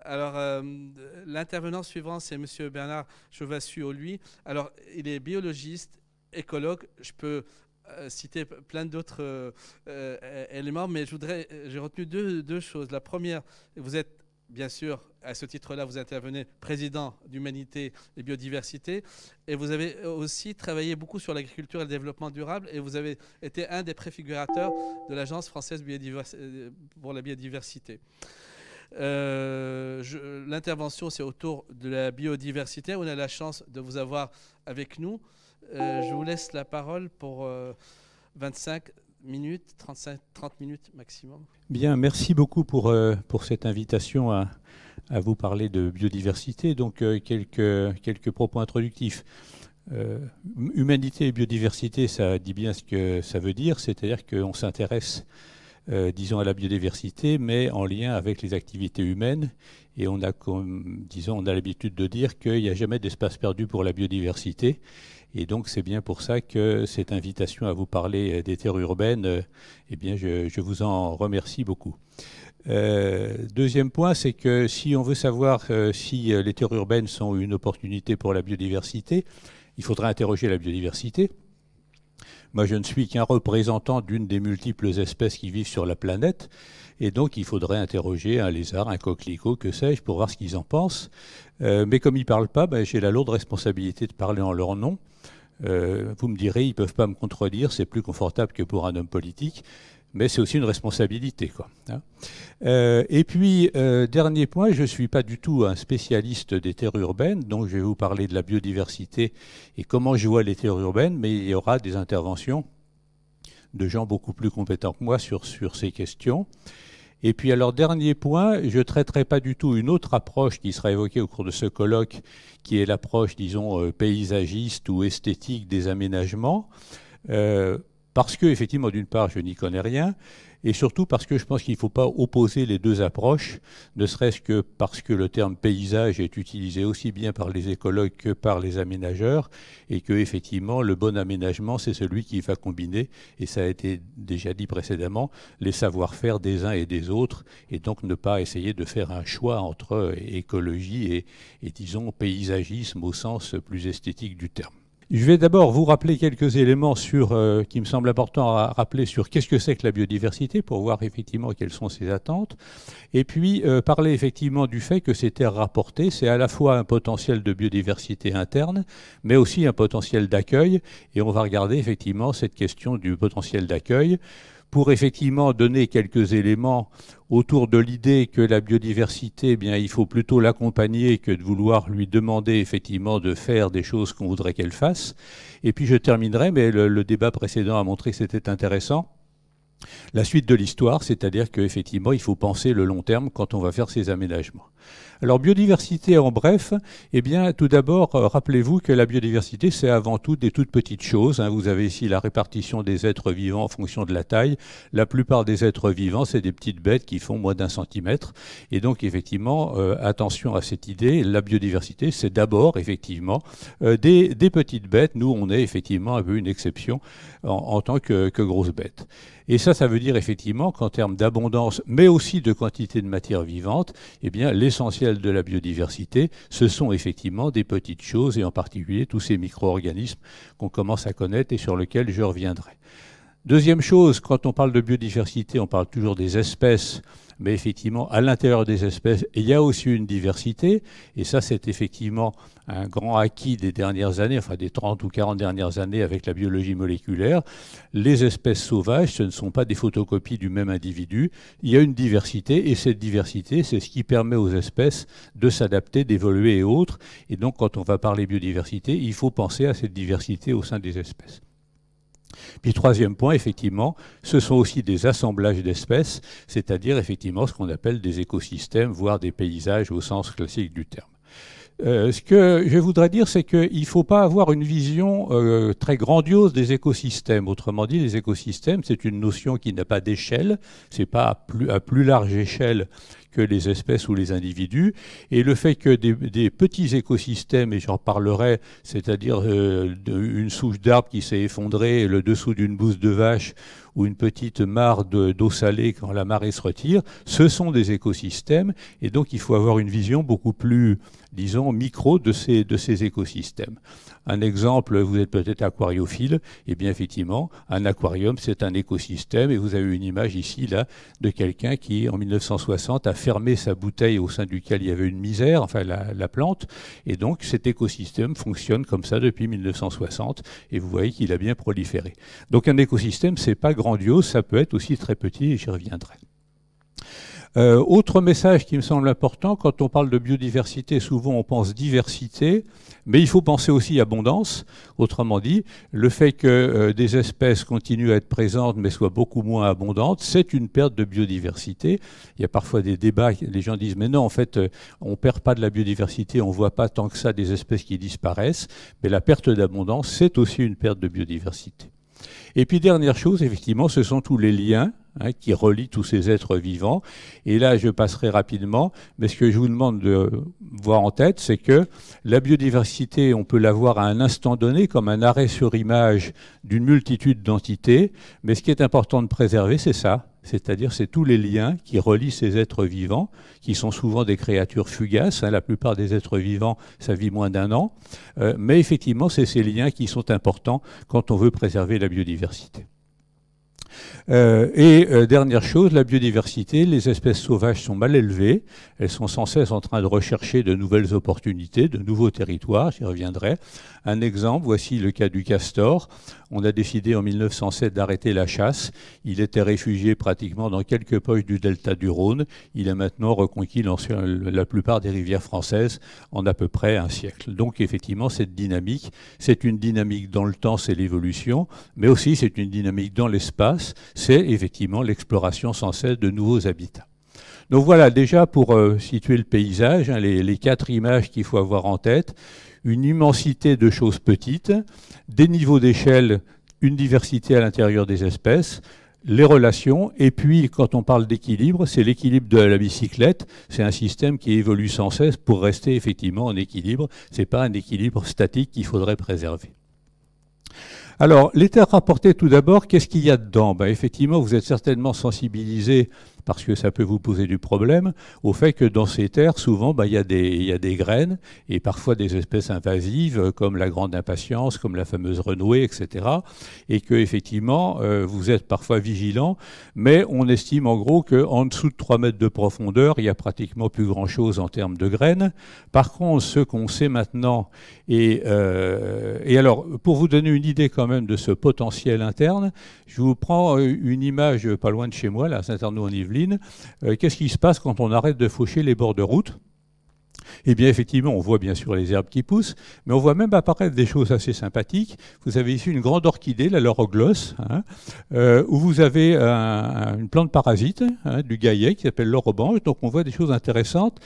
Alors, l'intervenant suivant, c'est Monsieur Bernard Chevassus-Lui. Alors, il est biologiste, écologue. Je peux citer plein d'autres éléments, mais j'ai retenu deux choses. La première, vous êtes, bien sûr, à ce titre-là, vous intervenez président d'Humanité et Biodiversité, et vous avez aussi travaillé beaucoup sur l'agriculture et le développement durable, et vous avez été un des préfigurateurs de l'Agence française pour la biodiversité. L'intervention, c'est autour de la biodiversité. On a la chance de vous avoir avec nous. Je vous laisse la parole pour 25 minutes, 30 minutes maximum. Bien, merci beaucoup pour cette invitation à vous parler de biodiversité. Donc, quelques propos introductifs. Humanité et biodiversité, ça dit bien ce que ça veut dire, c'est-à-dire qu'on s'intéresse disons à la biodiversité, mais en lien avec les activités humaines. Et on a, on a l'habitude de dire qu'il n'y a jamais d'espace perdu pour la biodiversité. Et donc c'est bien pour ça que cette invitation à vous parler des terres urbaines, eh bien je vous en remercie beaucoup. Deuxième point, c'est que si on veut savoir si les terres urbaines sont une opportunité pour la biodiversité, il faudra interroger la biodiversité. Moi, je ne suis qu'un représentant d'une des multiples espèces qui vivent sur la planète. Et donc, il faudrait interroger un lézard, un coquelicot, que sais-je, pour voir ce qu'ils en pensent. Mais comme ils ne parlent pas, j'ai la lourde responsabilité de parler en leur nom. Vous me direz, ils ne peuvent pas me contredire, c'est plus confortable que pour un homme politique. Mais c'est aussi une responsabilité, quoi. Et puis, dernier point, je ne suis pas du tout un spécialiste des terres urbaines, donc je vais vous parler de la biodiversité et comment je vois les terres urbaines, mais il y aura des interventions de gens beaucoup plus compétents que moi sur ces questions. Et puis, alors, dernier point, je ne traiterai pas du tout une autre approche qui sera évoquée au cours de ce colloque, qui est l'approche, disons, paysagiste ou esthétique des aménagements. Parce que, effectivement, d'une part, je n'y connais rien, et surtout parce que je pense qu'il ne faut pas opposer les deux approches, ne serait-ce que parce que le terme paysage est utilisé aussi bien par les écologues que par les aménageurs, et que, effectivement, le bon aménagement, c'est celui qui va combiner, et ça a été déjà dit précédemment, les savoir-faire des uns et des autres, et donc ne pas essayer de faire un choix entre écologie et disons, paysagisme au sens plus esthétique du terme. Je vais d'abord vous rappeler quelques éléments qui me semblent importants à rappeler sur qu'est-ce que c'est que la biodiversité pour voir effectivement quelles sont ses attentes. Et puis parler effectivement du fait que ces terres rapportées, c'est à la fois un potentiel de biodiversité interne, mais aussi un potentiel d'accueil. Et on va regarder effectivement cette question du potentiel d'accueil pour effectivement donner quelques éléments autour de l'idée que la biodiversité, eh bien, il faut plutôt l'accompagner que de vouloir lui demander effectivement de faire des choses qu'on voudrait qu'elle fasse. Et puis je terminerai, mais le débat précédent a montré que c'était intéressant, la suite de l'histoire, c'est-à-dire qu'effectivement, il faut penser le long terme quand on va faire ces aménagements. Alors, biodiversité en bref, eh bien, tout d'abord, rappelez-vous que la biodiversité, c'est avant tout des toutes petites choses. Vous avez ici la répartition des êtres vivants en fonction de la taille. La plupart des êtres vivants, c'est des petites bêtes qui font moins d'1 centimètre. Et donc, effectivement, attention à cette idée. La biodiversité, c'est d'abord, effectivement, des petites bêtes. Nous, on est effectivement un peu une exception en tant que grosses bêtes. Et ça veut dire effectivement qu'en termes d'abondance, mais aussi de quantité de matière vivante, eh bien, l'essentiel de la biodiversité, ce sont effectivement des petites choses, et en particulier tous ces micro-organismes qu'on commence à connaître et sur lesquels je reviendrai. Deuxième chose, quand on parle de biodiversité, on parle toujours des espèces, mais effectivement, à l'intérieur des espèces, il y a aussi une diversité, et ça, c'est effectivement un grand acquis des dernières années, enfin des 30 ou 40 dernières années avec la biologie moléculaire. Les espèces sauvages, ce ne sont pas des photocopies du même individu, il y a une diversité, et cette diversité, c'est ce qui permet aux espèces de s'adapter, d'évoluer et autres, et donc quand on va parler biodiversité, il faut penser à cette diversité au sein des espèces. Puis troisième point, effectivement, ce sont aussi des assemblages d'espèces, c'est-à-dire effectivement ce qu'on appelle des écosystèmes, voire des paysages au sens classique du terme. Ce que je voudrais dire, c'est qu'il ne faut pas avoir une vision très grandiose des écosystèmes. Autrement dit, les écosystèmes, c'est une notion qui n'a pas d'échelle, c'est pas à plus large échelle que les espèces ou les individus. Et le fait que des petits écosystèmes, et j'en parlerai, c'est-à-dire une souche d'arbre qui s'est effondrée, le dessous d'une bouse de vache, ou une petite mare d'eau salée quand la marée se retire, ce sont des écosystèmes, et donc il faut avoir une vision beaucoup plus, disons, micro de ces écosystèmes. Un exemple, vous êtes peut-être aquariophile, et bien effectivement, un aquarium, c'est un écosystème, et vous avez une image ici, là, de quelqu'un qui, en 1960, a fermé sa bouteille au sein duquel il y avait une misère, enfin la plante, et donc cet écosystème fonctionne comme ça depuis 1960, et vous voyez qu'il a bien proliféré. Donc un écosystème, c'est pas grandiose, ça peut être aussi très petit, et j'y reviendrai. Autre message qui me semble important, quand on parle de biodiversité, souvent on pense diversité, mais il faut penser aussi abondance. Autrement dit, le fait que des espèces continuent à être présentes mais soient beaucoup moins abondantes, c'est une perte de biodiversité. Il y a parfois des débats, les gens disent mais non, en fait, on ne perd pas de la biodiversité, on ne voit pas tant que ça des espèces qui disparaissent, mais la perte d'abondance, c'est aussi une perte de biodiversité. Et puis dernière chose, effectivement, ce sont tous les liens qui relient tous ces êtres vivants. Et là, je passerai rapidement, mais ce que je vous demande de voir en tête, c'est que la biodiversité, on peut la voir à un instant donné comme un arrêt sur image d'une multitude d'entités, mais ce qui est important de préserver, c'est ça. C'est-à-dire, c'est tous les liens qui relient ces êtres vivants, qui sont souvent des créatures fugaces. La plupart des êtres vivants, ça vit moins d'1 an. Mais effectivement, c'est ces liens qui sont importants quand on veut préserver la biodiversité. Dernière chose, la biodiversité, les espèces sauvages sont mal élevées, elles sont sans cesse en train de rechercher de nouvelles opportunités, de nouveaux territoires, j'y reviendrai. Un exemple, voici le cas du castor. On a décidé en 1907 d'arrêter la chasse. Il était réfugié pratiquement dans quelques poches du delta du Rhône. Il a maintenant reconquis la plupart des rivières françaises en à peu près un siècle. Donc effectivement, cette dynamique, c'est une dynamique dans le temps, c'est l'évolution, mais aussi c'est une dynamique dans l'espace, c'est effectivement l'exploration sans cesse de nouveaux habitats. Donc voilà, déjà pour situer le paysage, les 4 images qu'il faut avoir en tête, une immensité de choses petites, des niveaux d'échelle, une diversité à l'intérieur des espèces, les relations, et puis quand on parle d'équilibre, c'est l'équilibre de la bicyclette, c'est un système qui évolue sans cesse pour rester effectivement en équilibre, ce n'est pas un équilibre statique qu'il faudrait préserver. Alors, les terres rapportées, tout d'abord, qu'est-ce qu'il y a dedans? Effectivement, vous êtes certainement sensibilisé, parce que ça peut vous poser du problème, au fait que dans ces terres, souvent, il y a des graines, et parfois des espèces invasives, comme la grande impatience, comme la fameuse renouée, etc. Et que, effectivement, vous êtes parfois vigilant, mais on estime en gros qu'en dessous de 3 mètres de profondeur, il n'y a pratiquement plus grand-chose en termes de graines. Par contre, ce qu'on sait maintenant, et alors, pour vous donner une idée quand même de ce potentiel interne, je vous prends une image pas loin de chez moi, là, à Saint-Arnaud-en-Yvelines. Qu'est-ce qui se passe quand on arrête de faucher les bords de route? Eh bien, effectivement, on voit bien sûr les herbes qui poussent, mais on voit même apparaître des choses assez sympathiques. Vous avez ici une grande orchidée, la lauroglosse, où vous avez une plante parasite, du gaillet, qui s'appelle l'orobanche. Donc, on voit des choses intéressantes.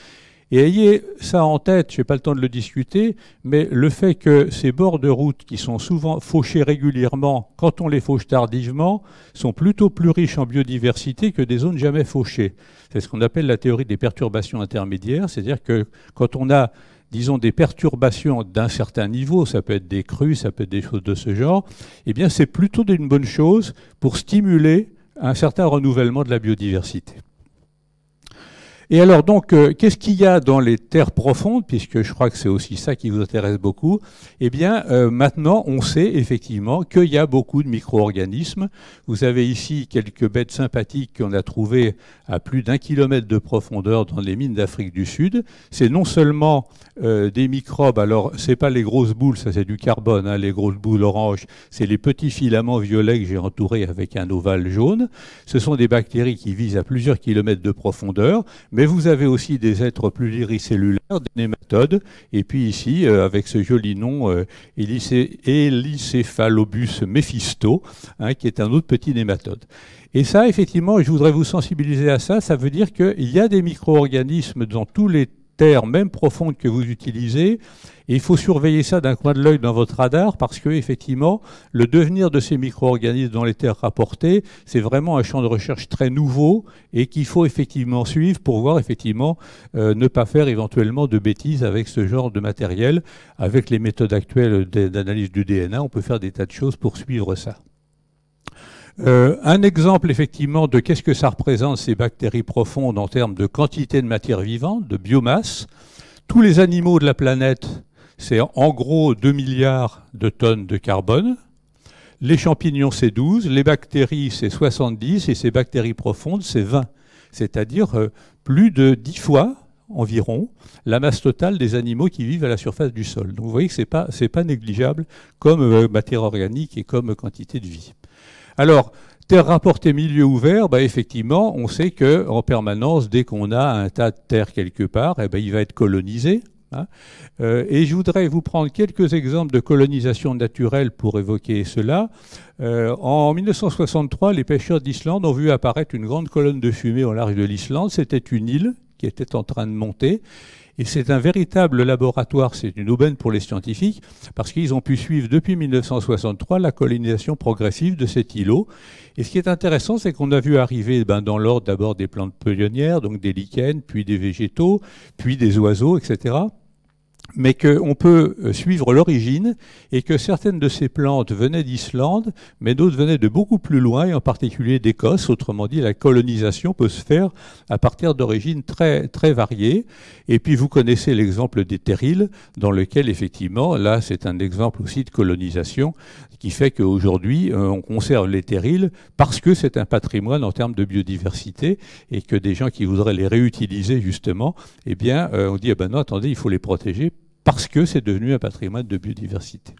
Et ayez ça en tête, je n'ai pas le temps de le discuter, mais le fait que ces bords de route qui sont souvent fauchés régulièrement, quand on les fauche tardivement, sont plutôt plus riches en biodiversité que des zones jamais fauchées. C'est ce qu'on appelle la théorie des perturbations intermédiaires, c'est-à-dire que quand on a, disons, des perturbations d'un certain niveau, ça peut être des crues, ça peut être des choses de ce genre, eh bien c'est plutôt une bonne chose pour stimuler un certain renouvellement de la biodiversité. Et alors donc, qu'est-ce qu'il y a dans les terres profondes, puisque je crois que c'est aussi ça qui vous intéresse beaucoup? Eh bien, maintenant, on sait effectivement qu'il y a beaucoup de micro-organismes. Vous avez ici quelques bêtes sympathiques qu'on a trouvées à plus d'1 kilomètre de profondeur dans les mines d'Afrique du Sud. C'est non seulement des microbes, alors c'est pas les grosses boules, ça c'est du carbone, les grosses boules oranges, c'est les petits filaments violets que j'ai entourés avec un ovale jaune. Ce sont des bactéries qui visent à plusieurs kilomètres de profondeur, mais vous avez aussi des êtres pluricellulaires, des nématodes, et puis ici, avec ce joli nom, Helicéphalobus mephisto, qui est un autre petit nématode. Et ça, effectivement, je voudrais vous sensibiliser à ça, ça veut dire qu'il y a des micro-organismes dans tous les terres, même profondes, que vous utilisez, et il faut surveiller ça d'un coin de l'œil dans votre radar, parce que effectivement, le devenir de ces micro-organismes dans les terres rapportées, c'est vraiment un champ de recherche très nouveau, et qu'il faut effectivement suivre pour voir effectivement ne pas faire éventuellement de bêtises avec ce genre de matériel. Avec les méthodes actuelles d'analyse du DNA, on peut faire des tas de choses pour suivre ça. Un exemple effectivement de qu'est-ce que ça représente ces bactéries profondes en termes de quantité de matière vivante, de biomasse. Tous les animaux de la planète, c'est en gros 2 milliards de tonnes de carbone. Les champignons, c'est 12. Les bactéries, c'est 70. Et ces bactéries profondes, c'est 20. C'est-à-dire plus de 10 fois environ la masse totale des animaux qui vivent à la surface du sol. Donc vous voyez que ce n'est pas négligeable comme matière organique et comme quantité de vie. Alors, terre rapportée milieu ouvert, bah effectivement, on sait qu'en permanence, dès qu'on a un tas de terre quelque part, eh ben, il va être colonisé. Hein. Et je voudrais vous prendre quelques exemples de colonisation naturelle pour évoquer cela. En 1963, les pêcheurs d'Islande ont vu apparaître une grande colonne de fumée au large de l'Islande. C'était une île qui était en train de monter. Et c'est un véritable laboratoire, c'est une aubaine pour les scientifiques, parce qu'ils ont pu suivre depuis 1963 la colonisation progressive de cet îlot. Et ce qui est intéressant, c'est qu'on a vu arriver dans l'ordre d'abord des plantes pionnières, donc des lichens, puis des végétaux, puis des oiseaux, etc. Mais qu'on peut suivre l'origine et que certaines de ces plantes venaient d'Islande, mais d'autres venaient de beaucoup plus loin, et en particulier d'Écosse. Autrement dit, la colonisation peut se faire à partir d'origines très, très variées. Et puis vous connaissez l'exemple des terrils, dans lequel effectivement, là c'est un exemple aussi de colonisation, qui fait qu'aujourd'hui on conserve les terrils parce que c'est un patrimoine en termes de biodiversité, et que des gens qui voudraient les réutiliser justement, eh bien on dit, eh ben non, attendez, il faut les protéger, parce que c'est devenu un patrimoine de biodiversité.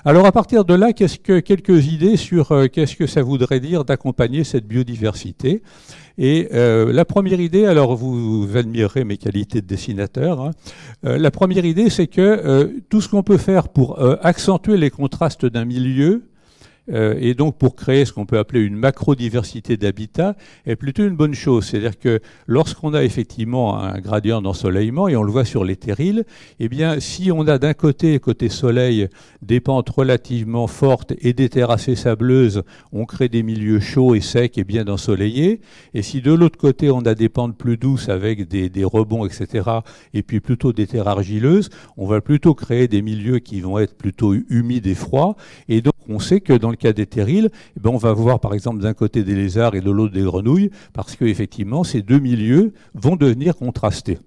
Alors à partir de là, quelques idées sur qu'est-ce que ça voudrait dire d'accompagner cette biodiversité. Et la première idée, alors vous admirerez mes qualités de dessinateur, hein. La première idée, c'est que tout ce qu'on peut faire pour accentuer les contrastes d'un milieu, et donc pour créer ce qu'on peut appeler une macrodiversité d'habitat, est plutôt une bonne chose. C'est-à-dire que lorsqu'on a effectivement un gradient d'ensoleillement, et on le voit sur les terrils, eh bien si on a d'un côté soleil, des pentes relativement fortes et des terres assez sableuses, on crée des milieux chauds et secs et bien ensoleillés. Et si de l'autre côté on a des pentes plus douces avec des rebonds, etc., et puis plutôt des terres argileuses, on va plutôt créer des milieux qui vont être plutôt humides et froids. Et donc on sait que dans le cas des terrils, eh ben on va voir par exemple d'un côté des lézards et de l'autre des grenouilles, parce qu'effectivement ces deux milieux vont devenir contrastés.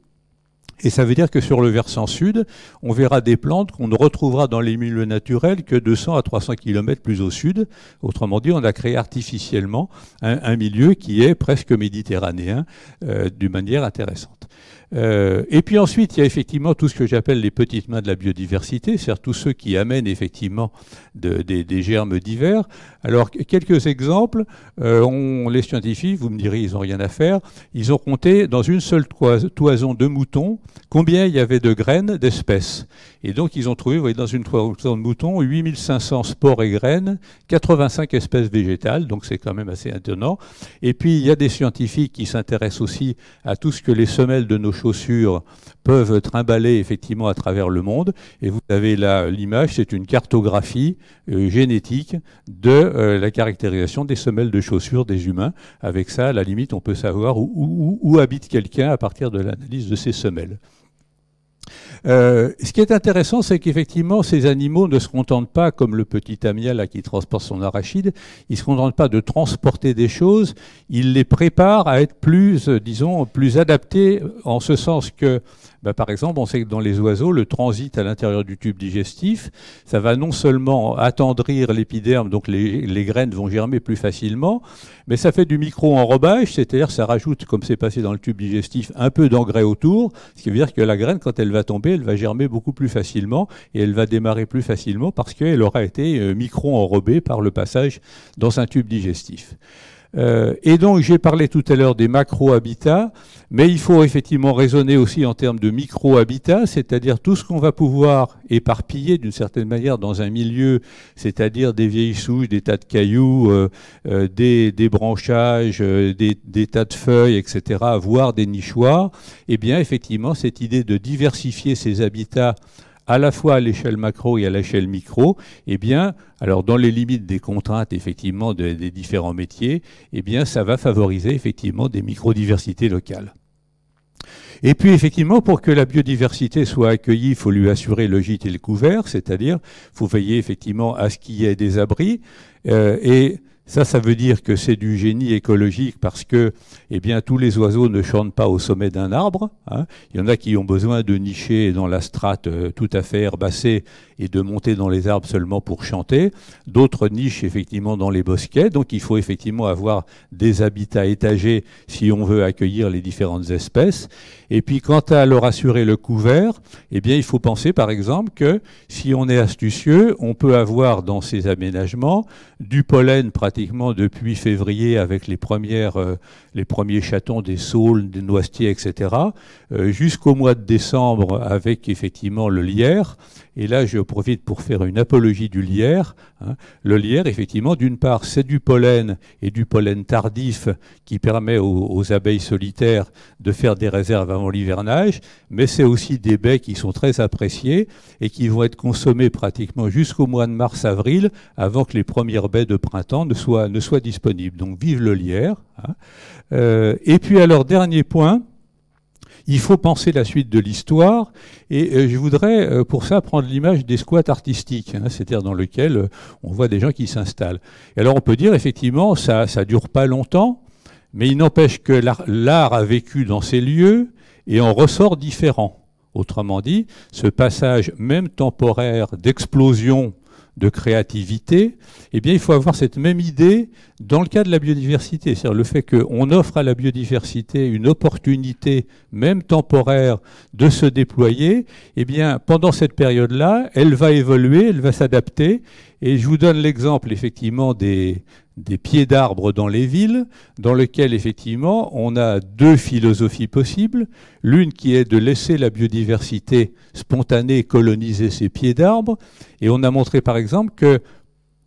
Et ça veut dire que sur le versant sud, on verra des plantes qu'on ne retrouvera dans les milieux naturels que 200 à 300 km plus au sud. Autrement dit, on a créé artificiellement un milieu qui est presque méditerranéen d'une manière intéressante. Et puis ensuite, il y a effectivement tout ce que j'appelle les petites mains de la biodiversité, c'est-à-dire tous ceux qui amènent effectivement des germes divers. Alors, quelques exemples. Les scientifiques, vous me direz, ils n'ont rien à faire. Ils ont compté dans une seule toison de moutons combien il y avait de graines d'espèces. Et donc, ils ont trouvé, vous voyez, dans une toison de moutons, 8500 spores et graines, 85 espèces végétales, donc c'est quand même assez étonnant. Et puis, il y a des scientifiques qui s'intéressent aussi à tout ce que les semelles de nos chaussures peuvent trimballer effectivement à travers le monde. Et vous avez là l'image, c'est une cartographie génétique de la caractérisation des semelles de chaussures des humains. Avec ça, à la limite, on peut savoir où habite quelqu'un à partir de l'analyse de ces semelles. Ce qui est intéressant, c'est qu'effectivement, ces animaux ne se contentent pas, comme le petit Amia là, qui transporte son arachide, ils ne se contentent pas de transporter des choses, ils les préparent à être plus, disons, plus adaptés, en ce sens que, par exemple, on sait que dans les oiseaux, le transit à l'intérieur du tube digestif, ça va non seulement attendrir l'épiderme, donc les graines vont germer plus facilement, mais ça fait du micro-enrobage, c'est-à-dire ça rajoute, comme c'est passé dans le tube digestif, un peu d'engrais autour, ce qui veut dire que la graine, quand elle va tomber, elle va germer beaucoup plus facilement et elle va démarrer plus facilement parce qu'elle aura été micro-enrobée par le passage dans un tube digestif. Et donc, j'ai parlé tout à l'heure des macro-habitats, mais il faut effectivement raisonner aussi en termes de micro-habitats, c'est-à-dire tout ce qu'on va pouvoir éparpiller d'une certaine manière dans un milieu, c'est-à-dire des vieilles souches, des tas de cailloux, des branchages, des tas de feuilles, etc., voire des nichoirs. Eh bien, effectivement, cette idée de diversifier ces habitats à la fois à l'échelle macro et à l'échelle micro, eh bien, alors dans les limites des contraintes effectivement des différents métiers, eh bien, ça va favoriser effectivement des microdiversités locales. Et puis effectivement, pour que la biodiversité soit accueillie, il faut lui assurer le gîte et le couvert, c'est-à-dire il faut veiller effectivement à ce qu'il y ait des abris. Et ça veut dire que c'est du génie écologique parce que eh bien, tous les oiseaux ne chantent pas au sommet d'un arbre. Hein. Il y en a qui ont besoin de nicher dans la strate tout à fait herbacée et de monter dans les arbres seulement pour chanter. D'autres nichent effectivement dans les bosquets. Donc il faut effectivement avoir des habitats étagés si on veut accueillir les différentes espèces. Et puis quant à leur assurer le couvert, eh bien, il faut penser par exemple que si on est astucieux, on peut avoir dans ces aménagements du pollen pratiquement depuis février avec les premiers chatons des saules, des noisetiers, etc., jusqu'au mois de décembre avec effectivement le lierre. Et là, je profite pour faire une apologie du lierre. Hein. Le lierre, effectivement, d'une part, c'est du pollen et du pollen tardif qui permet aux abeilles solitaires de faire des réserves avant l'hivernage, mais c'est aussi des baies qui sont très appréciées et qui vont être consommées pratiquement jusqu'au mois de mars-avril avant que les premières baies de printemps ne soient disponibles. Donc, vive le lierre. Hein. Et puis, alors, dernier point, il faut penser la suite de l'histoire et je voudrais pour ça prendre l'image des squats artistiques, hein, c'est-à-dire dans lequel on voit des gens qui s'installent. Et alors on peut dire effectivement ça dure pas longtemps, mais il n'empêche que l'art a vécu dans ces lieux et en ressort différent. Autrement dit, ce passage même temporaire d'explosion de créativité, eh bien, il faut avoir cette même idée dans le cas de la biodiversité. C'est-à-dire le fait qu'on offre à la biodiversité une opportunité, même temporaire, de se déployer, eh bien, pendant cette période-là, elle va évoluer, elle va s'adapter. Et je vous donne l'exemple, effectivement, des pieds d'arbres dans les villes, dans lesquels, effectivement, on a deux philosophies possibles. L'une qui est de laisser la biodiversité spontanée coloniser ces pieds d'arbres. Et on a montré, par exemple, que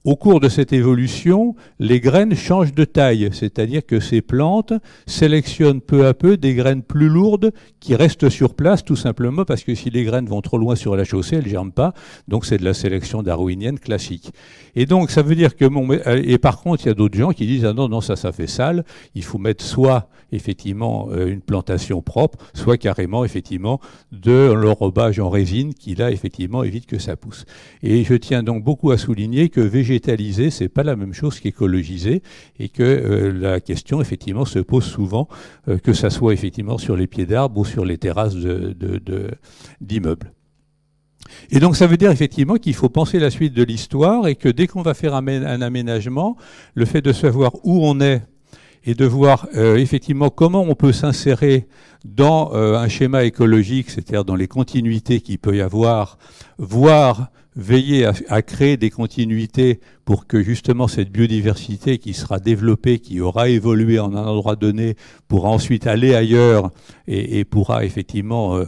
au cours de cette évolution, les graines changent de taille, c'est-à-dire que ces plantes sélectionnent peu à peu des graines plus lourdes qui restent sur place, tout simplement parce que si les graines vont trop loin sur la chaussée, elles ne germent pas. Donc c'est de la sélection darwinienne classique. Et donc ça veut dire que... et par contre, il y a d'autres gens qui disent « Ah non, ça fait sale, il faut mettre soit effectivement une plantation propre, soit carrément effectivement de l'enrobage en résine qui là effectivement évite que ça pousse. » Et je tiens donc beaucoup à souligner que végétaliser, c'est pas la même chose qu'écologiser et que la question effectivement se pose souvent, que ça soit effectivement sur les pieds d'arbres ou sur les terrasses d'immeubles. Et donc ça veut dire effectivement qu'il faut penser la suite de l'histoire et que dès qu'on va faire un aménagement, le fait de savoir où on est et de voir effectivement comment on peut s'insérer dans un schéma écologique, c'est-à-dire dans les continuités qu'il peut y avoir, voire veiller à créer des continuités pour que justement cette biodiversité qui sera développée, qui aura évolué en un endroit donné, pourra ensuite aller ailleurs et pourra effectivement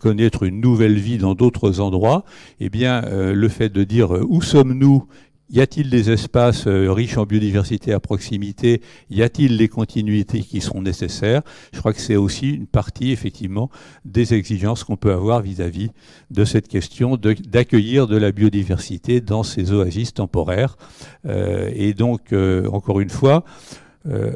connaître une nouvelle vie dans d'autres endroits, eh bien le fait de dire où sommes-nous ? Y a-t-il des espaces riches en biodiversité à proximité? Y a-t-il les continuités qui seront nécessaires? Je crois que c'est aussi une partie, effectivement, des exigences qu'on peut avoir vis-à-vis de cette question d'accueillir de la biodiversité dans ces oasis temporaires. Et donc, encore une fois,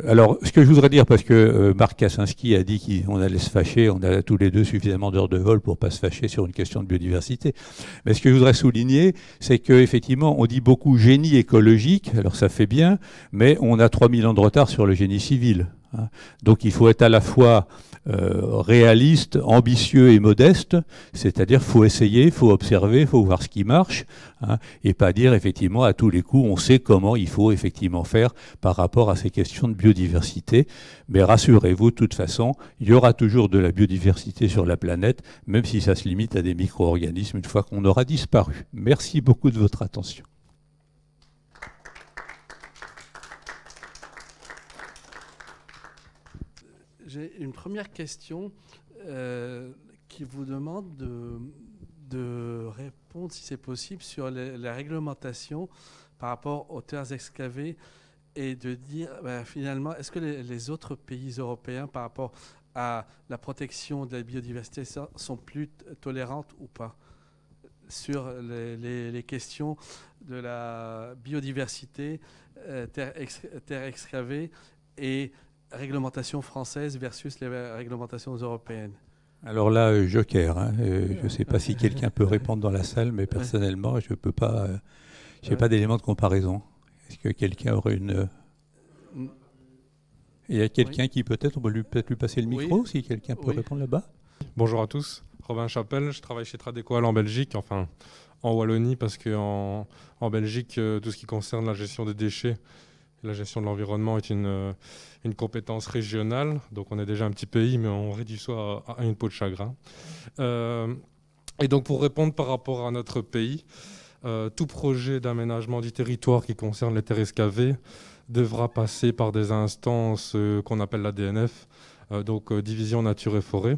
alors, ce que je voudrais dire, parce que Marc Kaczynski a dit qu'on allait se fâcher, on a tous les deux suffisamment d'heures de vol pour ne pas se fâcher sur une question de biodiversité. Mais ce que je voudrais souligner, c'est qu'effectivement, on dit beaucoup génie écologique, alors ça fait bien, mais on a 3000 ans de retard sur le génie civil. Hein. Donc il faut être à la fois réaliste, ambitieux et modeste, c'est-à-dire faut essayer, faut observer, faut voir ce qui marche, hein, et pas dire effectivement à tous les coups on sait comment il faut effectivement faire par rapport à ces questions de biodiversité. Mais rassurez-vous, de toute façon, il y aura toujours de la biodiversité sur la planète, même si ça se limite à des micro-organismes une fois qu'on aura disparu. Merci beaucoup de votre attention. J'ai une première question qui vous demande de répondre, si c'est possible, sur la réglementation par rapport aux terres excavées et de dire, finalement, est-ce que les autres pays européens, par rapport à la protection de la biodiversité, sont plus tolérantes ou pas sur les questions de la biodiversité, terres excavées et réglementation française versus les réglementations européennes? Alors là, joker, hein. Je ne sais pas si quelqu'un peut répondre dans la salle, mais personnellement, je peux pas. Je n'ai pas d'élément de comparaison. Est-ce que quelqu'un aurait une. Il y a quelqu'un qui peut-être, on peut peut-être lui passer le micro, si quelqu'un peut répondre là-bas. Bonjour à tous, Robin Chapelle, je travaille chez Tradecoal en Belgique, enfin en Wallonie, parce qu'en Belgique, tout ce qui concerne la gestion des déchets, la gestion de l'environnement est une compétence régionale, donc on est déjà un petit pays, mais on réduit ça à une peau de chagrin. Et donc pour répondre par rapport à notre pays, tout projet d'aménagement du territoire qui concerne les terres excavées devra passer par des instances qu'on appelle la DNF, donc Division Nature et Forêt,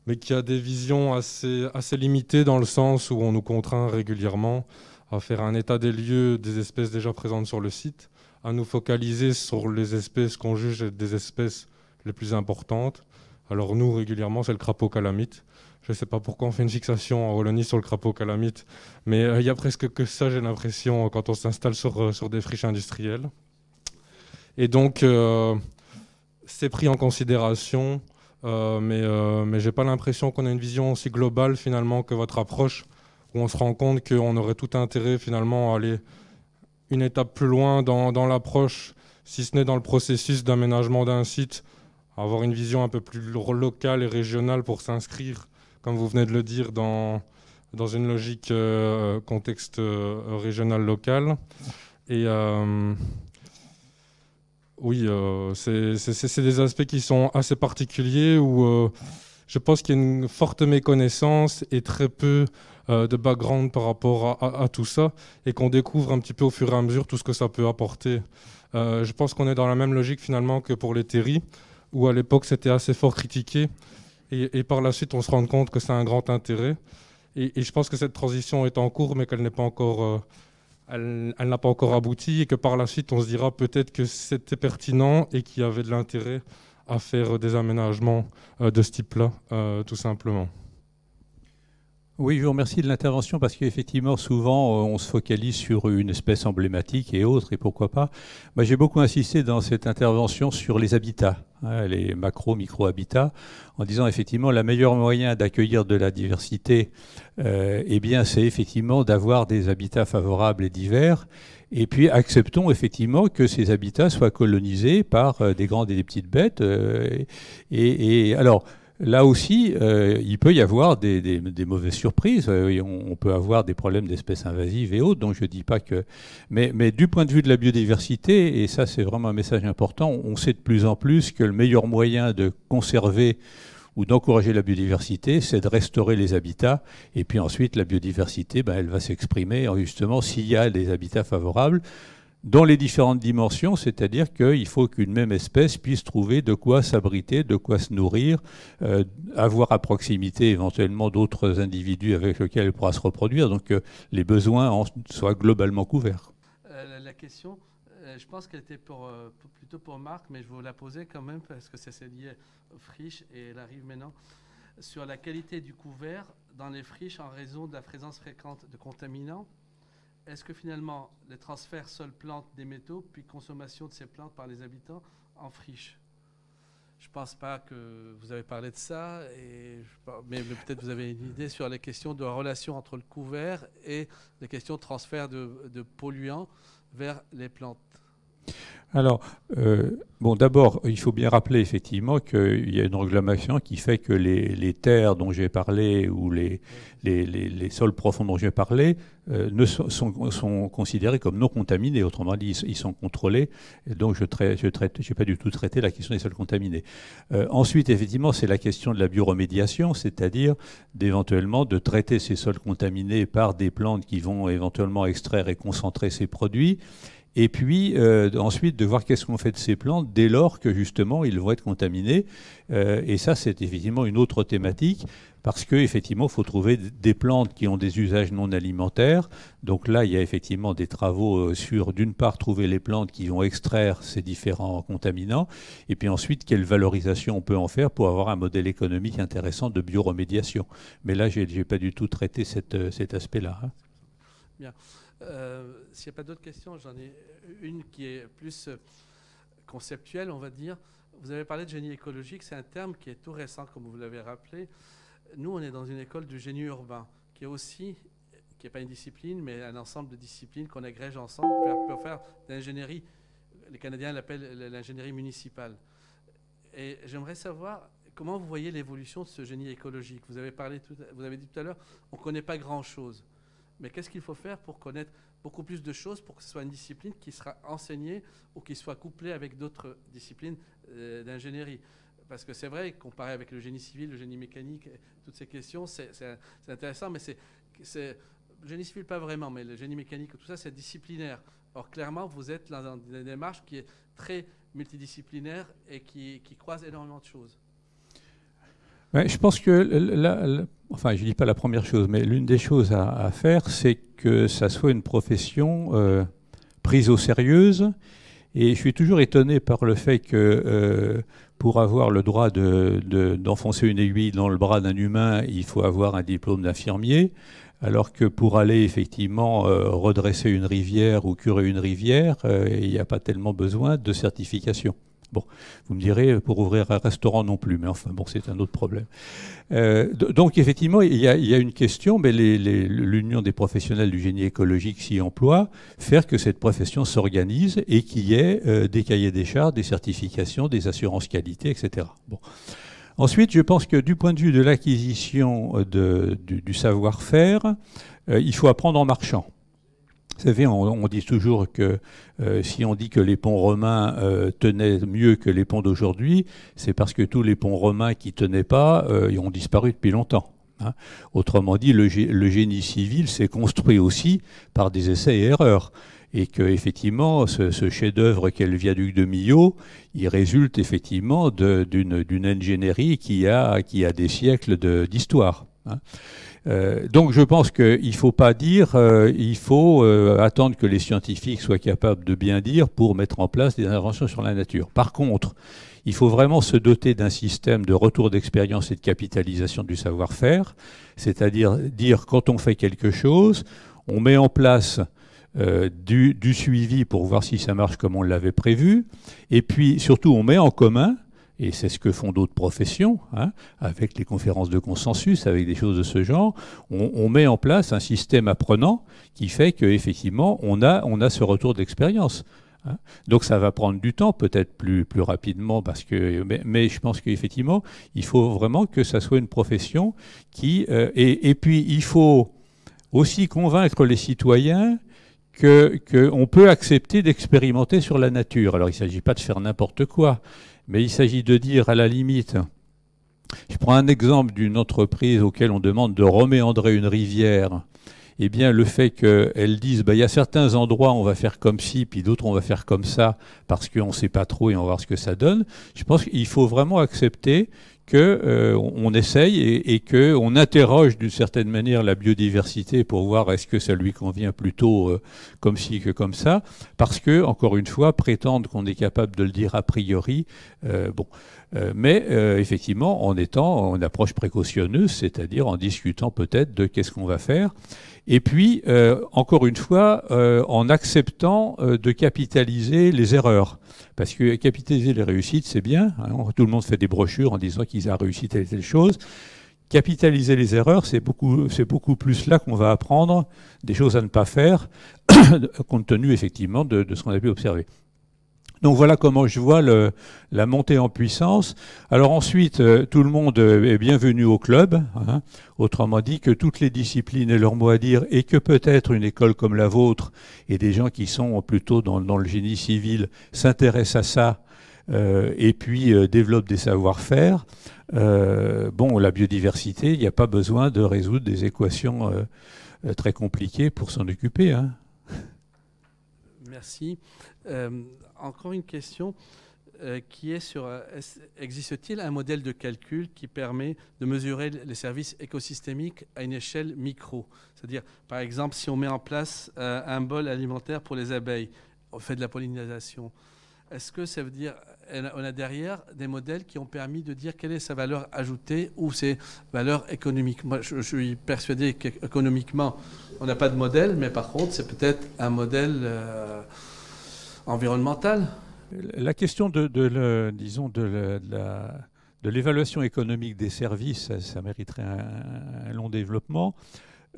mais qui a des visions assez limitées dans le sens où on nous contraint régulièrement à faire un état des lieux des espèces déjà présentes sur le site, à nous focaliser sur les espèces qu'on juge être des espèces les plus importantes. Alors nous, régulièrement, c'est le crapaud calamite. Je ne sais pas pourquoi on fait une fixation en Wallonie sur le crapaud calamite, mais il y a presque que ça, j'ai l'impression, quand on s'installe sur des friches industrielles. Et donc, c'est pris en considération, mais je n'ai pas l'impression qu'on a une vision aussi globale, finalement, que votre approche, où on se rend compte qu'on aurait tout intérêt, finalement, à aller une étape plus loin dans l'approche, si ce n'est dans le processus d'aménagement d'un site, avoir une vision un peu plus locale et régionale pour s'inscrire, comme vous venez de le dire, dans une logique contexte régional local. Et oui, c'est des aspects qui sont assez particuliers où je pense qu'il y a une forte méconnaissance et très peu de background par rapport à tout ça, et qu'on découvre un petit peu au fur et à mesure tout ce que ça peut apporter. Je pense qu'on est dans la même logique finalement que pour les terris, où à l'époque c'était assez fort critiqué, et par la suite on se rend compte que c'est un grand intérêt. Et je pense que cette transition est en cours, mais qu'elle n'est pas encore, elle n'a pas encore abouti, et que par la suite on se dira peut-être que c'était pertinent et qu'il y avait de l'intérêt à faire des aménagements de ce type-là, tout simplement. Oui, je vous remercie de l'intervention parce qu'effectivement, souvent, on se focalise sur une espèce emblématique et autres, et pourquoi pas. Moi, j'ai beaucoup insisté dans cette intervention sur les habitats, hein, les macro-micro-habitats, en disant effectivement la meilleure moyen d'accueillir de la diversité, eh bien, c'est effectivement d'avoir des habitats favorables et divers. Et puis, acceptons effectivement que ces habitats soient colonisés par des grandes et des petites bêtes. Alors, là aussi, il peut y avoir des mauvaises surprises. On peut avoir des problèmes d'espèces invasives et autres, donc je ne dis pas que... Mais du point de vue de la biodiversité, et ça c'est vraiment un message important, on sait de plus en plus que le meilleur moyen de conserver ou d'encourager la biodiversité, c'est de restaurer les habitats. Et puis ensuite, la biodiversité, elle va s'exprimer justement s'il y a des habitats favorables dans les différentes dimensions, c'est-à-dire qu'il faut qu'une même espèce puisse trouver de quoi s'abriter, de quoi se nourrir, avoir à proximité éventuellement d'autres individus avec lesquels elle pourra se reproduire, donc que les besoins soient globalement couverts. La question, je pense qu'elle était plutôt pour Marc, mais je vais vous la poser quand même parce que c'est lié aux friches et elle arrive maintenant. Sur la qualité du couvert dans les friches en raison de la présence fréquente de contaminants, est-ce que finalement les transferts sol-plantes des métaux, puis consommation de ces plantes par les habitants en friche? Je ne pense pas que vous avez parlé de ça, mais peut-être vous avez une idée sur les questions de relation entre le couvert et les questions de transfert de polluants vers les plantes. Alors, d'abord, il faut bien rappeler effectivement qu'il y a une réglementation qui fait que les terres dont j'ai parlé ou les sols profonds dont j'ai parlé sont considérés comme non contaminés. Autrement dit, ils sont contrôlés. Et donc, je n'ai pas du tout traité la question des sols contaminés. Ensuite, effectivement, c'est la question de la bioremédiation, c'est-à-dire d'éventuellement de traiter ces sols contaminés par des plantes qui vont éventuellement extraire et concentrer ces produits. Et puis ensuite de voir qu'est-ce qu'on fait de ces plantes dès lors que justement ils vont être contaminés. Et ça, c'est effectivement une autre thématique parce qu'effectivement, il faut trouver des plantes qui ont des usages non alimentaires. Donc là, il y a effectivement des travaux sur, d'une part, trouver les plantes qui vont extraire ces différents contaminants, et puis ensuite, quelle valorisation on peut en faire pour avoir un modèle économique intéressant de bioremédiation. Mais là, je n'ai pas du tout traité cet aspect-là. Hein. Bien. S'il n'y a pas d'autres questions, j'en ai une qui est plus conceptuelle, on va dire. Vous avez parlé de génie écologique, c'est un terme qui est tout récent, comme vous l'avez rappelé. Nous, on est dans une école du génie urbain, qui n'est pas une discipline, mais un ensemble de disciplines qu'on agrège ensemble pour faire de l'ingénierie. Les Canadiens l'appellent l'ingénierie municipale. Et j'aimerais savoir comment vous voyez l'évolution de ce génie écologique. Vous avez dit tout à l'heure, on ne connaît pas grand-chose. Mais qu'est-ce qu'il faut faire pour connaître beaucoup plus de choses, pour que ce soit une discipline qui sera enseignée ou qui soit couplée avec d'autres disciplines d'ingénierie? Parce que c'est vrai, comparé avec le génie civil, le génie mécanique, toutes ces questions, c'est intéressant, mais le génie civil pas vraiment, mais le génie mécanique, tout ça, c'est disciplinaire. Or, clairement, vous êtes dans une démarche qui est très multidisciplinaire et qui croise énormément de choses. Ouais, je pense que, enfin, je ne dis pas la première chose, mais l'une des choses à faire, c'est que ça soit une profession prise au sérieux. Et je suis toujours étonné par le fait que pour avoir le droit d'enfoncer une aiguille dans le bras d'un humain, il faut avoir un diplôme d'infirmier, alors que pour aller effectivement redresser une rivière ou curer une rivière, il n'y a pas tellement besoin de certification. Bon, vous me direz, pour ouvrir un restaurant non plus, mais enfin, bon, c'est un autre problème. Donc, effectivement, il y a une question, mais l'Union des professionnels du génie écologique s'y emploie, faire que cette profession s'organise et qu'il y ait des cahiers des charges, des certifications, des assurances qualité, etc. Bon. Ensuite, je pense que du point de vue de l'acquisition du savoir-faire, il faut apprendre en marchant. Vous savez, on dit toujours que si on dit que les ponts romains tenaient mieux que les ponts d'aujourd'hui, c'est parce que tous les ponts romains qui ne tenaient pas ont disparu depuis longtemps. Hein. Autrement dit, le génie civil s'est construit aussi par des essais et erreurs. Et qu'effectivement, ce chef-d'œuvre qu'est le viaduc de Millau, il résulte effectivement d'une ingénierie qui a des siècles d'histoire. Hein. Donc je pense qu'il ne faut pas dire, il faut attendre que les scientifiques soient capables de bien dire pour mettre en place des interventions sur la nature. Par contre, il faut vraiment se doter d'un système de retour d'expérience et de capitalisation du savoir-faire, c'est-à-dire dire quand on fait quelque chose, on met en place du suivi pour voir si ça marche comme on l'avait prévu, et puis surtout on met en commun, et c'est ce que font d'autres professions, hein, avec les conférences de consensus, avec des choses de ce genre, on met en place un système apprenant qui fait qu'effectivement, on a ce retour d'expérience. Hein. Donc ça va prendre du temps, peut-être plus rapidement, mais je pense qu'effectivement, il faut vraiment que ça soit une profession qui... et puis, il faut aussi convaincre les citoyens qu'on peut accepter d'expérimenter sur la nature. Alors, il ne s'agit pas de faire n'importe quoi, mais il s'agit de dire, à la limite, je prends un exemple d'une entreprise auquel on demande de reméandrer une rivière. Eh bien, le fait qu'elles disent, il y a certains endroits, on va faire comme ci, puis d'autres, on va faire comme ça, parce qu'on ne sait pas trop et on va voir ce que ça donne. Je pense qu'il faut vraiment accepter qu'on essaye et qu'on interroge d'une certaine manière la biodiversité pour voir est-ce que ça lui convient plutôt comme ci que comme ça, parce que, encore une fois, prétendre qu'on est capable de le dire a priori, mais effectivement en étant en approche précautionneuse, c'est-à-dire en discutant peut-être de qu'est-ce qu'on va faire, et puis, encore une fois, en acceptant de capitaliser les erreurs. Parce que capitaliser les réussites, c'est bien. Hein, tout le monde fait des brochures en disant qu'ils ont réussi telle et telle chose. Capitaliser les erreurs, c'est beaucoup plus là qu'on va apprendre des choses à ne pas faire, compte tenu effectivement de ce qu'on a pu observer. Donc voilà comment je vois la montée en puissance. Alors ensuite, tout le monde est bienvenu au club. Hein. Autrement dit, que toutes les disciplines aient leur mot à dire et que peut-être une école comme la vôtre et des gens qui sont plutôt dans le génie civil s'intéressent à ça et puis développent des savoir-faire. La biodiversité, il n'y a pas besoin de résoudre des équations très compliquées pour s'en occuper. Hein. Merci. Encore une question qui est sur existe-t-il un modèle de calcul qui permet de mesurer les services écosystémiques à une échelle micro? C'est-à-dire, par exemple, si on met en place un bol alimentaire pour les abeilles, on fait de la pollinisation. Est-ce que ça veut dire on a derrière des modèles qui ont permis de dire quelle est sa valeur ajoutée ou ses valeurs économiques? Moi, je suis persuadé qu'économiquement, on n'a pas de modèle, mais par contre, c'est peut-être un modèle environnemental La question disons de l'évaluation économique des services, ça mériterait un long développement.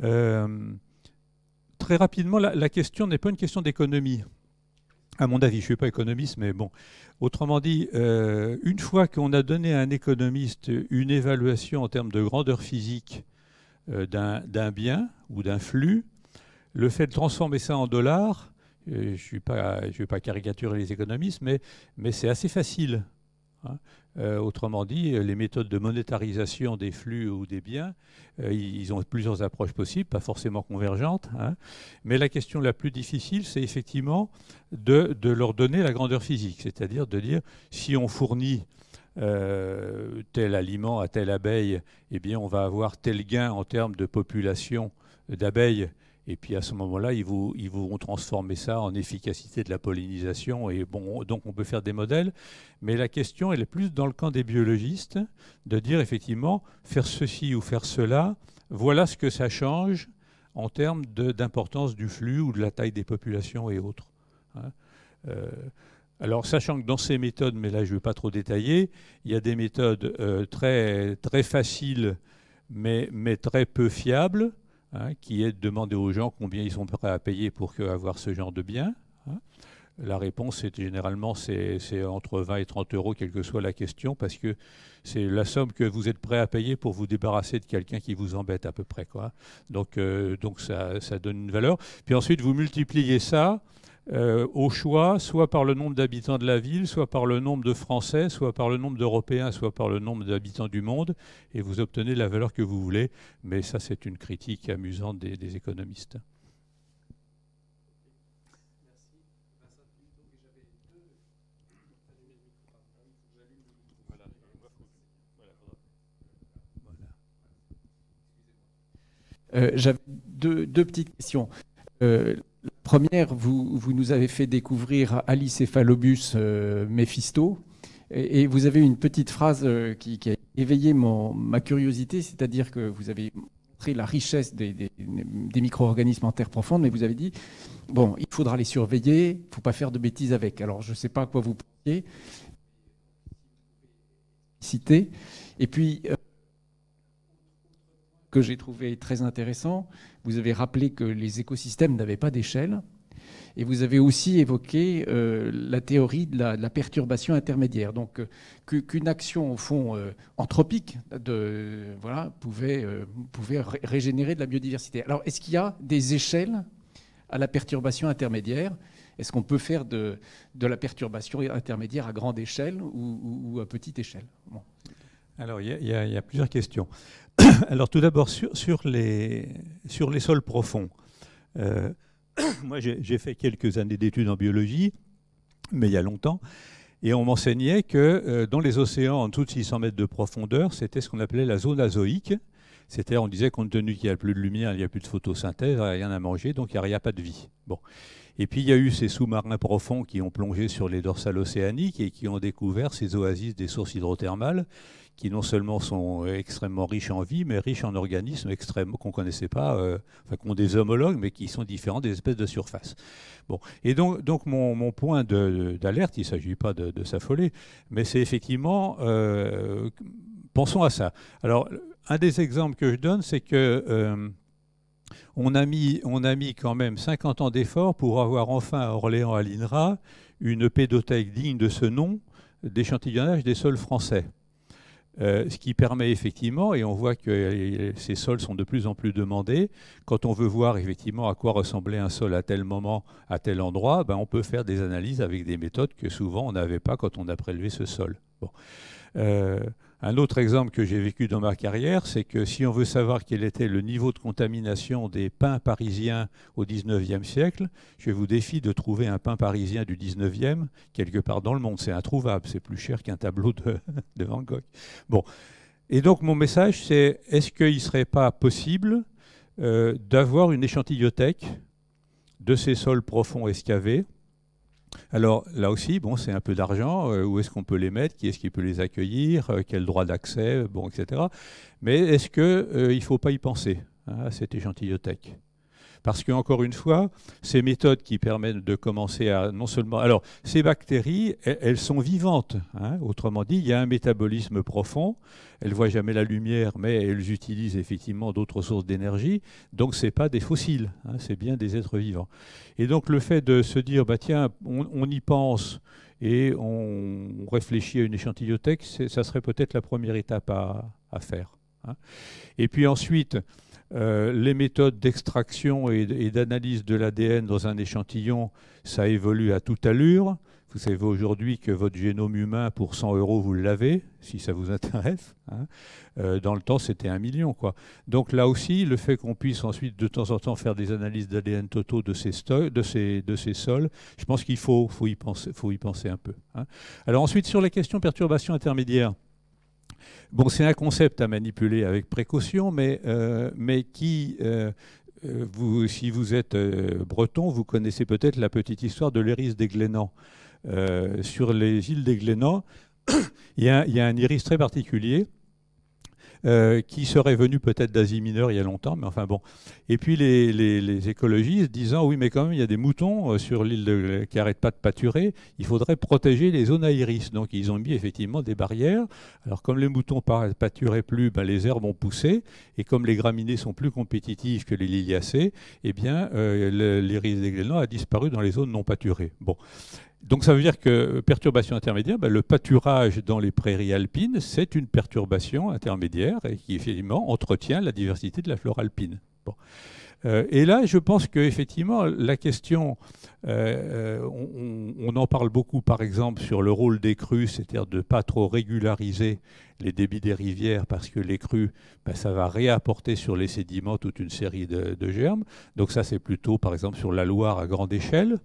Très rapidement, la question n'est pas une question d'économie. À mon avis, je ne suis pas économiste, mais bon. Autrement dit, une fois qu'on a donné à un économiste une évaluation en termes de grandeur physique d'un bien ou d'un flux, le fait de transformer ça en dollars, je ne vais pas caricaturer les économistes, mais c'est assez facile. Hein. Autrement dit, les méthodes de monétarisation des flux ou des biens, ils ont plusieurs approches possibles, pas forcément convergentes. Hein. Mais la question la plus difficile, c'est effectivement de leur donner la grandeur physique, c'est-à-dire de dire si on fournit tel aliment à telle abeille, eh bien on va avoir tel gain en termes de population d'abeilles. Et puis à ce moment-là, ils vont transformer ça en efficacité de la pollinisation. Et bon, donc on peut faire des modèles. Mais la question, elle est plus dans le camp des biologistes, de dire effectivement, faire ceci ou faire cela, voilà ce que ça change en termes d'importance du flux ou de la taille des populations et autres. Hein. Alors, sachant que dans ces méthodes, mais là je ne vais pas trop détailler, il y a des méthodes très, très faciles, mais très peu fiables. Hein, qui est de demander aux gens combien ils sont prêts à payer pour avoir ce genre de bien. Hein. La réponse, généralement, c'est entre 20 et 30 euros, quelle que soit la question, parce que c'est la somme que vous êtes prêt à payer pour vous débarrasser de quelqu'un qui vous embête à peu près, quoi. Donc ça donne une valeur. Puis ensuite, vous multipliez ça au choix, soit par le nombre d'habitants de la ville, soit par le nombre de Français, soit par le nombre d'Européens, soit par le nombre d'habitants du monde, et vous obtenez la valeur que vous voulez. Mais ça, c'est une critique amusante des économistes. J'avais deux petites questions. La première, vous nous avez fait découvrir Alicéphalobus Mephisto, et vous avez une petite phrase qui a éveillé ma curiosité, c'est-à-dire que vous avez montré la richesse des micro-organismes en terre profonde, mais vous avez dit, bon, il faudra les surveiller, il ne faut pas faire de bêtises avec. Alors, je ne sais pas à quoi vous pensiez. Citer. Et puis, que j'ai trouvé très intéressant, vous avez rappelé que les écosystèmes n'avaient pas d'échelle, et vous avez aussi évoqué la théorie de la perturbation intermédiaire, donc qu'une action au fond anthropique pouvait régénérer de la biodiversité. Alors est-ce qu'il y a des échelles à la perturbation intermédiaire? Est-ce qu'on peut faire de la perturbation intermédiaire à grande échelle ou à petite échelle? Bon. Alors il y a plusieurs questions. Alors tout d'abord, sur les sols profonds, moi j'ai fait quelques années d'études en biologie, mais il y a longtemps, et on m'enseignait que dans les océans en dessous de 600 mètres de profondeur, c'était ce qu'on appelait la zone azoïque. C'est-à-dire on disait compte tenu qu'il n'y a plus de lumière, il n'y a plus de photosynthèse, il n'y a rien à manger, donc il n'y a pas de vie. Bon. Et puis il y a eu ces sous-marins profonds qui ont plongé sur les dorsales océaniques et qui ont découvert ces oasis des sources hydrothermales qui non seulement sont extrêmement riches en vie, mais riches en organismes extrêmement qu'on ne connaissait pas, qui ont des homologues, mais qui sont différents des espèces de surface. Bon. Et donc mon point d'alerte, il ne s'agit pas de s'affoler, mais c'est effectivement, pensons à ça. Alors, un des exemples que je donne, c'est que on a mis quand même 50 ans d'efforts pour avoir enfin à Orléans, à l'INRA, une pédothèque digne de ce nom d'échantillonnage des sols français. Ce qui permet effectivement, et on voit que ces sols sont de plus en plus demandés, quand on veut voir effectivement à quoi ressemblait un sol à tel moment, à tel endroit, ben on peut faire des analyses avec des méthodes que souvent on n'avait pas quand on a prélevé ce sol. Bon. Un autre exemple que j'ai vécu dans ma carrière, c'est que si on veut savoir quel était le niveau de contamination des pins parisiens au XIXe siècle, je vous défie de trouver un pin parisien du XIXe quelque part dans le monde. C'est introuvable, c'est plus cher qu'un tableau de Van Gogh. Bon. Et donc mon message, c'est est-ce qu'il ne serait pas possible d'avoir une échantillothèque de ces sols profonds excavés? Alors là aussi, bon, c'est un peu d'argent. Où est-ce qu'on peut les mettre? Qui est-ce qui peut les accueillir? Quel droit d'accès? Bon, etc. Mais est-ce qu'il ne faut pas y penser à cette échantillothèque? Parce qu'encore une fois, ces méthodes qui permettent de commencer à non seulement... Alors, ces bactéries, elles sont vivantes, hein. Autrement dit, il y a un métabolisme profond. Elles ne voient jamais la lumière, mais elles utilisent effectivement d'autres sources d'énergie. Donc, ce n'est pas des fossiles, hein, c'est bien des êtres vivants. Et donc, le fait de se dire, bah, tiens, on y pense et on réfléchit à une échantillothéque, ça serait peut-être la première étape à faire, hein. Et puis ensuite, les méthodes d'extraction et d'analyse de l'ADN dans un échantillon, ça évolue à toute allure. Vous savez aujourd'hui que votre génome humain, pour 100 €, vous l'avez, si ça vous intéresse, hein. Dans le temps, c'était 1 million, quoi. Donc là aussi, le fait qu'on puisse ensuite, de temps en temps, faire des analyses d'ADN totaux de ces sols, je pense qu'il faut y penser un peu, hein. Alors ensuite, sur la question perturbation intermédiaire, bon, c'est un concept à manipuler avec précaution, mais qui... si vous êtes breton, vous connaissez peut-être la petite histoire de l'iris des Glénans. Sur les îles des Glénans, il y a un iris très particulier qui serait venu peut-être d'Asie mineure il y a longtemps, mais enfin bon. Et puis les écologistes disant, oui, mais quand même, il y a des moutons sur l'île qui n'arrêtent pas de pâturer, il faudrait protéger les zones à iris. Donc ils ont mis effectivement des barrières. Alors comme les moutons ne pâturaient plus, ben, les herbes ont poussé, et comme les graminées sont plus compétitives que les liliacées, eh bien l'iris des Glénans a disparu dans les zones non pâturées. Bon. Donc ça veut dire que perturbation intermédiaire, ben, le pâturage dans les prairies alpines, c'est une perturbation intermédiaire et qui effectivement entretient la diversité de la flore alpine. Bon. Et là, je pense qu'effectivement, la question, on en parle beaucoup par exemple sur le rôle des crues, c'est-à-dire de ne pas trop régulariser les débits des rivières parce que les crues, ben, ça va réapporter sur les sédiments toute une série de germes. Donc ça, c'est plutôt par exemple sur la Loire à grande échelle.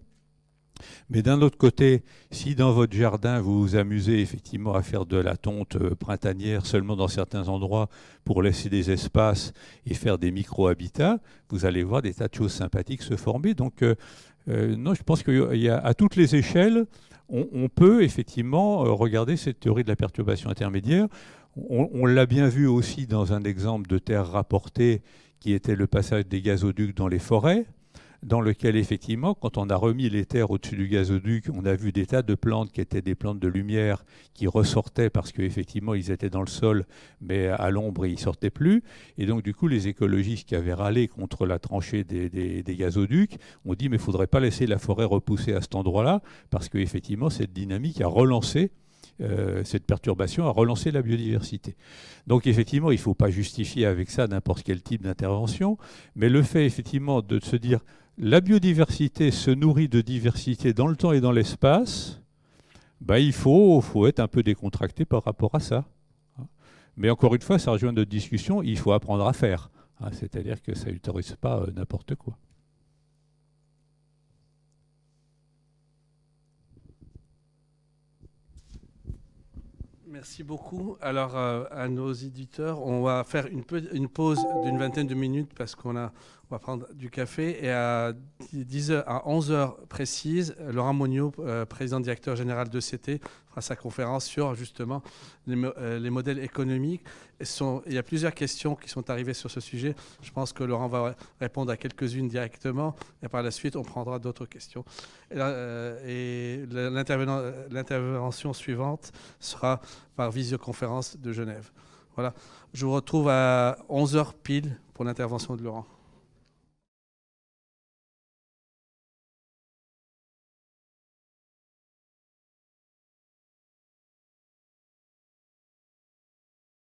Mais d'un autre côté, si dans votre jardin, vous vous amusez effectivement à faire de la tonte printanière seulement dans certains endroits pour laisser des espaces et faire des micro-habitats, vous allez voir des tas de choses sympathiques se former. Donc, non, je pense qu'à toutes les échelles, on peut effectivement regarder cette théorie de la perturbation intermédiaire. On l'a bien vu aussi dans un exemple de terre rapportée qui était le passage des gazoducs dans les forêts, dans lequel, effectivement, quand on a remis les terres au-dessus du gazoduc, on a vu des tas de plantes qui étaient des plantes de lumière qui ressortaient parce qu'effectivement, ils étaient dans le sol, mais à l'ombre, ils ne sortaient plus. Et donc, du coup, les écologistes qui avaient râlé contre la tranchée des gazoducs ont dit, mais il ne faudrait pas laisser la forêt repousser à cet endroit-là, parce qu'effectivement, cette dynamique a relancé cette perturbation a relancé la biodiversité. Donc effectivement, il ne faut pas justifier avec ça n'importe quel type d'intervention, mais le fait effectivement de se dire la biodiversité se nourrit de diversité dans le temps et dans l'espace, ben, il faut être un peu décontracté par rapport à ça. Mais encore une fois, ça rejoint notre discussion, il faut apprendre à faire. C'est-à-dire que ça n'autorise pas n'importe quoi. Merci beaucoup. Alors, à nos éditeurs, on va faire une pause d'une vingtaine de minutes parce qu'on va prendre du café. Et à 11h précise, Laurent Monniot, président directeur général de CT, fera sa conférence sur justement les modèles économiques. Il y a plusieurs questions qui sont arrivées sur ce sujet. Je pense que Laurent va répondre à quelques-unes directement et par la suite, on prendra d'autres questions. Et l'intervention suivante sera par visioconférence de Genève. Voilà. Je vous retrouve à 11h pile pour l'intervention de Laurent.